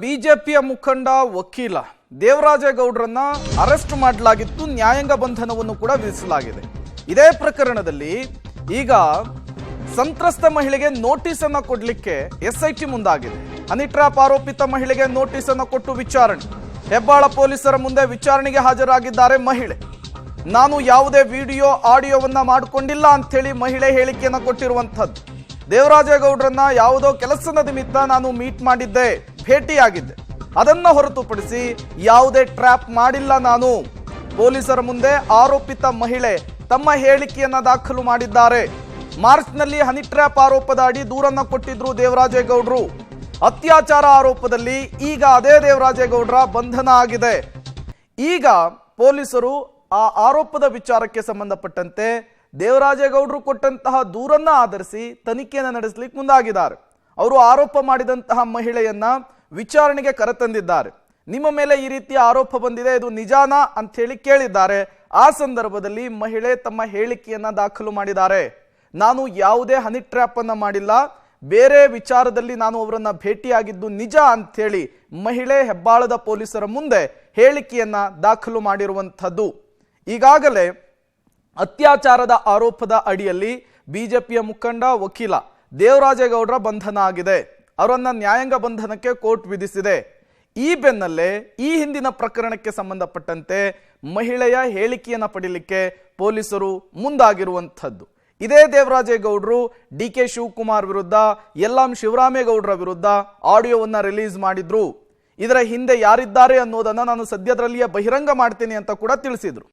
ಬಿಜೆಪಿಯ ಮುಖಂಡ ವಕೀಲ ದೇವರಾಜೇಗೌಡರನ್ನ ಅರೆಸ್ಟ್ ಮಾಡಲಾಗಿತ್ತು, ನ್ಯಾಯಾಂಗ ಬಂಧನವನ್ನು ಕೂಡ ವಿಧಿಸಲಾಗಿದೆ. ಇದೇ ಪ್ರಕರಣದಲ್ಲಿ ಈಗ ಸಂತ್ರಸ್ತ ಮಹಿಳೆಗೆ ನೋಟಿಸ್ ಅನ್ನು ಕೊಡಲಿಕ್ಕೆ ಎಸ್ಐಟಿ ಮುಂದಾಗಿದೆ. ಹನಿ ಟ್ರ್ಯಾಪ್ ಆರೋಪಿತ ಮಹಿಳೆಗೆ ನೋಟಿಸ್ ಅನ್ನು ಕೊಟ್ಟು ವಿಚಾರಣೆ. ಹೆಬ್ಬಾಳ ಪೊಲೀಸರ ಮುಂದೆ ವಿಚಾರಣೆಗೆ ಹಾಜರಾಗಿದ್ದಾರೆ ಮಹಿಳೆ. ನಾನು ಯಾವುದೇ ವಿಡಿಯೋ ಆಡಿಯೋವನ್ನ ಮಾಡಿಕೊಂಡಿಲ್ಲ ಅಂತೇಳಿ ಮಹಿಳೆ ಹೇಳಿಕೆಯನ್ನು ಕೊಟ್ಟಿರುವಂಥದ್ದು. ದೇವರಾಜೇಗೌಡರನ್ನ ಯಾವುದೋ ಕೆಲಸದ ನಿಮಿತ್ತ ನಾನು ಮೀಟ್ ಮಾಡಿದ್ದೆ, ಭೇಟಿಯಾಗಿದ್ದೆ, ಅದನ್ನ ಹೊರತುಪಡಿಸಿ ಯಾವುದೇ ಟ್ರ್ಯಾಪ್ ಮಾಡಿಲ್ಲ ನಾನು. ಪೊಲೀಸರ ಮುಂದೆ ಆರೋಪಿತ ಮಹಿಳೆ ತಮ್ಮ ಹೇಳಿಕೆಯನ್ನ ದಾಖಲು ಮಾಡಿದ್ದಾರೆ. ಮಾರ್ಚ್ನಲ್ಲಿ ಹನಿ ಟ್ರ್ಯಾಪ್ ಆರೋಪದ ಅಡಿ ದೂರನ್ನ ಕೊಟ್ಟಿದ್ರು ದೇವರಾಜೇಗೌಡರು. ಅತ್ಯಾಚಾರ ಆರೋಪದಲ್ಲಿ ಈಗ ಅದೇ ದೇವರಾಜೇಗೌಡರ ಬಂಧನ ಆಗಿದೆ. ಈಗ ಪೊಲೀಸರು ಆ ಆರೋಪದ ವಿಚಾರಕ್ಕೆ ಸಂಬಂಧಪಟ್ಟಂತೆ ದೇವರಾಜೇಗೌಡರು ಕೊಟ್ಟಂತಹ ದೂರನ್ನ ಆಧರಿಸಿ ತನಿಖೆಯನ್ನು ನಡೆಸಲಿಕ್ಕೆ ಮುಂದಾಗಿದ್ದಾರೆ. ಅವರು ಆರೋಪ ಮಾಡಿದಂತಹ ಮಹಿಳೆಯನ್ನ ವಿಚಾರಣೆಗೆ ಕರೆತಂದಿದ್ದಾರೆ. ನಿಮ್ಮ ಮೇಲೆ ಈ ರೀತಿಯ ಆರೋಪ ಬಂದಿದೆ, ಇದು ನಿಜಾನಾ ಅಂತ ಹೇಳಿ ಕೇಳಿದ್ದಾರೆ. ಆ ಸಂದರ್ಭದಲ್ಲಿ ಮಹಿಳೆ ತಮ್ಮ ಹೇಳಿಕೆಯನ್ನ ದಾಖಲು ಮಾಡಿದ್ದಾರೆ. ನಾನು ಯಾವುದೇ ಹನಿ ಟ್ರ್ಯಾಪ್ ಅನ್ನ ಮಾಡಿಲ್ಲ, ಬೇರೆ ವಿಚಾರದಲ್ಲಿ ನಾನು ಅವರನ್ನ ಭೇಟಿಯಾಗಿದ್ದು ನಿಜ ಅಂಥೇಳಿ ಮಹಿಳೆ ಹೆಬ್ಬಾಳದ ಪೊಲೀಸರ ಮುಂದೆ ಹೇಳಿಕೆಯನ್ನ ದಾಖಲು ಮಾಡಿರುವಂಥದ್ದು. ಈಗಾಗಲೇ ಅತ್ಯಾಚಾರದ ಆರೋಪದ ಅಡಿಯಲ್ಲಿ ಬಿಜೆಪಿಯ ಮುಖಂಡ ವಕೀಲ ದೇವರಾಜೇಗೌಡರ ಬಂಧನ ಆಗಿದೆ. ಅವರನ್ನ ನ್ಯಾಯಾಂಗ ಬಂಧನಕ್ಕೆ ಕೋರ್ಟ್ ವಿಧಿಸಿದೆ. ಈ ಬೆನ್ನಲ್ಲೇ ಈ ಹಿಂದಿನ ಪ್ರಕರಣಕ್ಕೆ ಸಂಬಂಧಪಟ್ಟಂತೆ ಮಹಿಳೆಯ ಹೇಳಿಕೆಯನ್ನು ಪಡೆಯಲಿಕ್ಕೆ ಪೊಲೀಸರು ಮುಂದಾಗಿರುವಂಥದ್ದು. ಇದೇ ದೇವರಾಜೇಗೌಡರು ಡಿ ಕೆ ಶಿವಕುಮಾರ್ ವಿರುದ್ಧ, ಯಲ್ಲಾಂ ಶಿವರಾಮೇಗೌಡರ ವಿರುದ್ಧ ಆಡಿಯೋವನ್ನ ರಿಲೀಸ್ ಮಾಡಿದ್ರು. ಇದರ ಹಿಂದೆ ಯಾರಿದ್ದಾರೆ ಅನ್ನೋದನ್ನ ನಾನು ಸದ್ಯದಲ್ಲಿಯೇ ಬಹಿರಂಗ ಮಾಡ್ತೀನಿ ಅಂತ ಕೂಡ ತಿಳಿಸಿದ್ರು.